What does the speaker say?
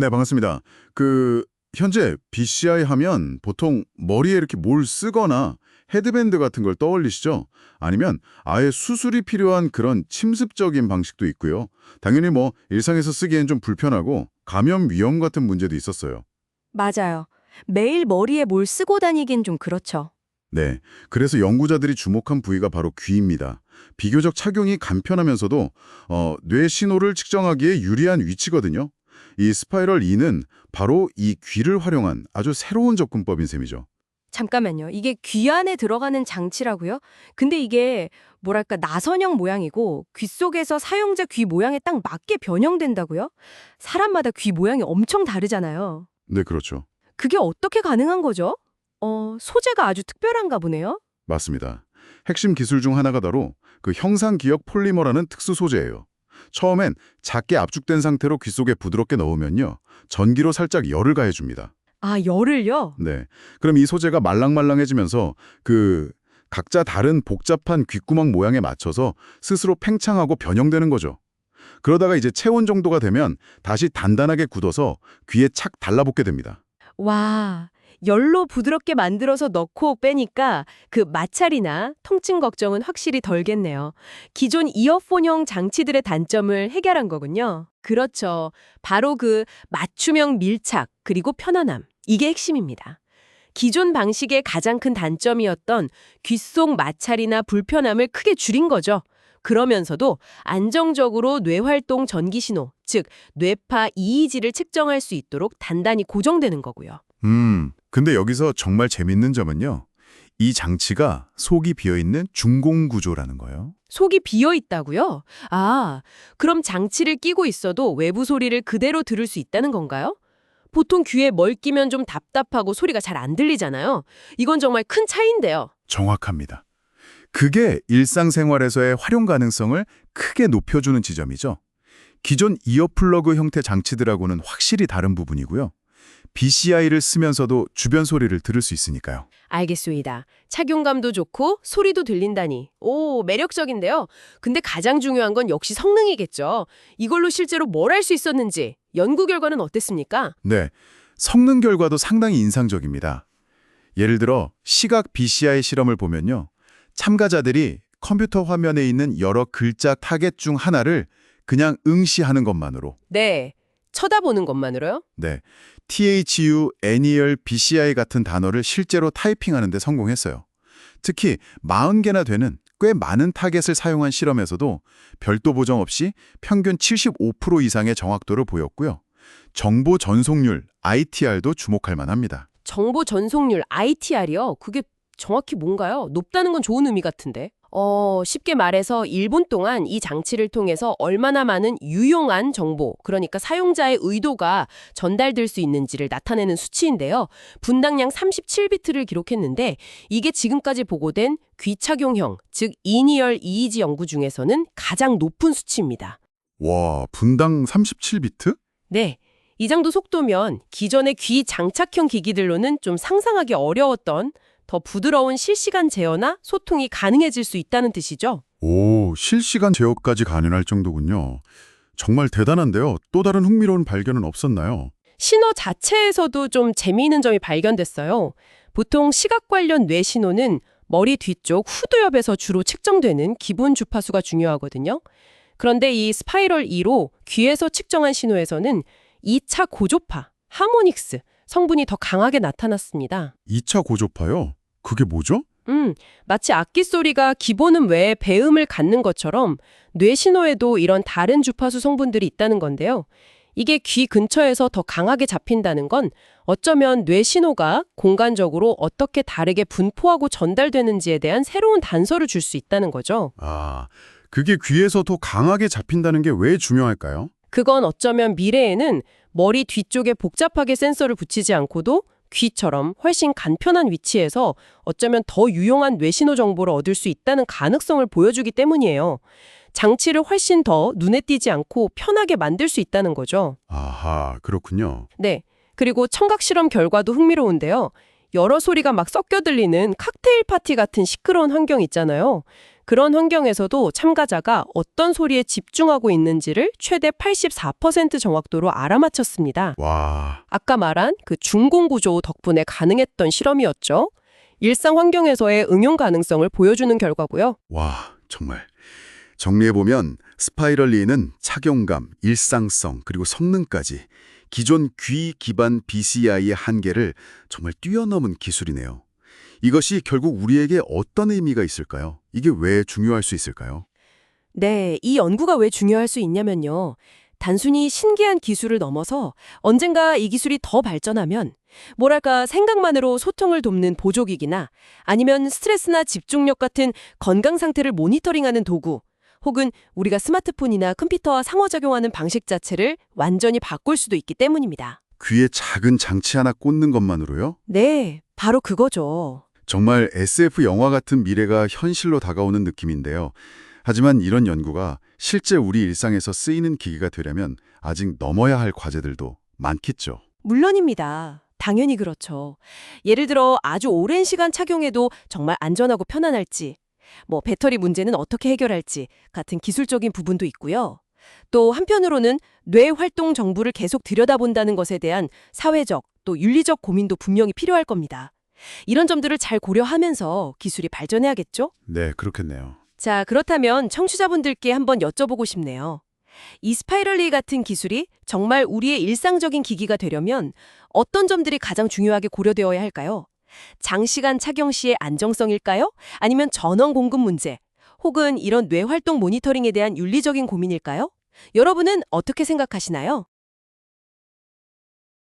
네, 반갑습니다. 현재 BCI 하면 보통 머리에 이렇게 뭘 쓰거나 헤드밴드 같은 걸 떠올리시죠? 아니면 아예 수술이 필요한 그런 침습적인 방식도 있고요. 당연히 뭐 일상에서 쓰기엔 좀 불편하고 감염 위험 같은 문제도 있었어요. 맞아요. 매일 머리에 뭘 쓰고 다니긴 좀 그렇죠. 네, 그래서 연구자들이 주목한 부위가 바로 귀입니다. 비교적 착용이 간편하면서도 뇌 신호를 측정하기에 유리한 위치거든요. 이 스파이럴 E는 바로 이 귀를 활용한 아주 새로운 접근법인 셈이죠. 잠깐만요. 이게 귀 안에 들어가는 장치라고요? 근데 이게 뭐랄까 나선형 모양이고 귀 속에서 사용자 귀 모양에 딱 맞게 변형된다고요? 사람마다 귀 모양이 엄청 다르잖아요. 네, 그렇죠. 그게 어떻게 가능한 거죠? 소재가 아주 특별한가 보네요. 맞습니다. 핵심 기술 중 하나가 바로 그 형상기억 폴리머라는 특수 소재예요. 처음엔 작게 압축된 상태로 귀 속에 부드럽게 넣으면요. 전기로 살짝 열을 가해줍니다. 아, 열을요? 네. 그럼 이 소재가 말랑말랑해지면서 각자 다른 복잡한 귓구멍 모양에 맞춰서 스스로 팽창하고 변형되는 거죠. 그러다가 이제 체온 정도가 되면 다시 단단하게 굳어서 귀에 착 달라붙게 됩니다. 와, 열로 부드럽게 만들어서 넣고 빼니까 그 마찰이나 통증 걱정은 확실히 덜겠네요. 기존 이어폰형 장치들의 단점을 해결한 거군요. 그렇죠. 바로 그 맞춤형 밀착 그리고 편안함. 이게 핵심입니다. 기존 방식의 가장 큰 단점이었던 귓속 마찰이나 불편함을 크게 줄인 거죠. 그러면서도 안정적으로 뇌활동 전기신호, 즉 뇌파 EEG를 측정할 수 있도록 단단히 고정되는 거고요. 근데 여기서 정말 재밌는 점은요. 이 장치가 속이 비어있는 중공 구조라는 거예요. 속이 비어 있다고요? 아, 그럼 장치를 끼고 있어도 외부 소리를 그대로 들을 수 있다는 건가요? 보통 귀에 뭘 끼면 좀 답답하고 소리가 잘 안 들리잖아요. 이건 정말 큰 차이인데요. 정확합니다. 그게 일상생활에서의 활용 가능성을 크게 높여주는 지점이죠. 기존 이어플러그 형태 장치들하고는 확실히 다른 부분이고요. BCI를 쓰면서도 주변 소리를 들을 수 있으니까요. 알겠습니다. 착용감도 좋고 소리도 들린다니. 오, 매력적인데요. 근데 가장 중요한 건 역시 성능이겠죠. 이걸로 실제로 뭘 할 수 있었는지 연구 결과는 어땠습니까? 네, 성능 결과도 상당히 인상적입니다. 예를 들어 시각 BCI 실험을 보면요. 참가자들이 컴퓨터 화면에 있는 여러 글자 타겟 중 하나를 그냥 응시하는 것만으로 네, 쳐다보는 것만으로요? 네, THU, Annual, BCI 같은 단어를 실제로 타이핑하는 데 성공했어요. 특히 40개나 되는 꽤 많은 타겟을 사용한 실험에서도 별도 보정 없이 평균 75% 이상의 정확도를 보였고요. 정보 전송률, ITR도 주목할 만합니다. 정보 전송률 ITR이요? 그게 정확히 뭔가요? 높다는 건 좋은 의미 같은데. 쉽게 말해서 1분 동안 이 장치를 통해서 얼마나 많은 유용한 정보, 그러니까 사용자의 의도가 전달될 수 있는지를 나타내는 수치인데요. 분당량 37비트를 기록했는데 이게 지금까지 보고된 귀 착용형, 즉 이니얼 EEG 연구 중에서는 가장 높은 수치입니다. 와, 분당 37비트? 네. 이 정도 속도면 기존의 귀 장착형 기기들로는 좀 상상하기 어려웠던 더 부드러운 실시간 제어나 소통이 가능해질 수 있다는 뜻이죠. 오, 실시간 제어까지 가능할 정도군요. 정말 대단한데요. 또 다른 흥미로운 발견은 없었나요? 신호 자체에서도 좀 재미있는 점이 발견됐어요. 보통 시각 관련 뇌 신호는 머리 뒤쪽 후두엽에서 주로 측정되는 기본 주파수가 중요하거든요. 그런데 이 스파이럴 E로 귀에서 측정한 신호에서는 2차 고조파, 하모닉스 성분이 더 강하게 나타났습니다. 2차 고조파요? 그게 뭐죠? 마치 악기 소리가 기본음 외에 배음을 갖는 것처럼 뇌 신호에도 이런 다른 주파수 성분들이 있다는 건데요. 이게 귀 근처에서 더 강하게 잡힌다는 건 어쩌면 뇌 신호가 공간적으로 어떻게 다르게 분포하고 전달되는지에 대한 새로운 단서를 줄 수 있다는 거죠. 아, 그게 귀에서 더 강하게 잡힌다는 게 왜 중요할까요? 그건 어쩌면 미래에는 머리 뒤쪽에 복잡하게 센서를 붙이지 않고도 귀처럼 훨씬 간편한 위치에서 어쩌면 더 유용한 뇌신호 정보를 얻을 수 있다는 가능성을 보여주기 때문이에요. 장치를 훨씬 더 눈에 띄지 않고 편하게 만들 수 있다는 거죠. 아하, 그렇군요. 네. 그리고 청각 실험 결과도 흥미로운데요. 여러 소리가 막 섞여 들리는 칵테일 파티 같은 시끄러운 환경 있잖아요. 그런 환경에서도 참가자가 어떤 소리에 집중하고 있는지를 최대 84% 정확도로 알아맞혔습니다. 와, 아까 말한 그 중공구조 덕분에 가능했던 실험이었죠. 일상 환경에서의 응용 가능성을 보여주는 결과고요. 와, 정말. 정리해보면 스파이럴리는 착용감, 일상성, 그리고 성능까지 기존 귀 기반 BCI의 한계를 정말 뛰어넘은 기술이네요. 이것이 결국 우리에게 어떤 의미가 있을까요? 이게 왜 중요할 수 있을까요? 네, 이 연구가 왜 중요할 수 있냐면요. 단순히 신기한 기술을 넘어서 언젠가 이 기술이 더 발전하면 뭐랄까 생각만으로 소통을 돕는 보조기기나 아니면 스트레스나 집중력 같은 건강 상태를 모니터링하는 도구 혹은 우리가 스마트폰이나 컴퓨터와 상호작용하는 방식 자체를 완전히 바꿀 수도 있기 때문입니다. 귀에 작은 장치 하나 꽂는 것만으로요? 네, 바로 그거죠. 정말 SF 영화 같은 미래가 현실로 다가오는 느낌인데요. 하지만 이런 연구가 실제 우리 일상에서 쓰이는 기기가 되려면 아직 넘어야 할 과제들도 많겠죠. 물론입니다. 당연히 그렇죠. 예를 들어 아주 오랜 시간 착용해도 정말 안전하고 편안할지, 배터리 문제는 어떻게 해결할지 같은 기술적인 부분도 있고요. 또 한편으로는 뇌 활동 정보를 계속 들여다본다는 것에 대한 사회적 또 윤리적 고민도 분명히 필요할 겁니다. 이런 점들을 잘 고려하면서 기술이 발전해야겠죠? 네, 그렇겠네요. 자, 그렇다면 청취자분들께 한번 여쭤보고 싶네요. 이 스파이럴리 같은 기술이 정말 우리의 일상적인 기기가 되려면 어떤 점들이 가장 중요하게 고려되어야 할까요? 장시간 착용 시의 안정성일까요? 아니면 전원 공급 문제, 혹은 이런 뇌활동 모니터링에 대한 윤리적인 고민일까요? 여러분은 어떻게 생각하시나요?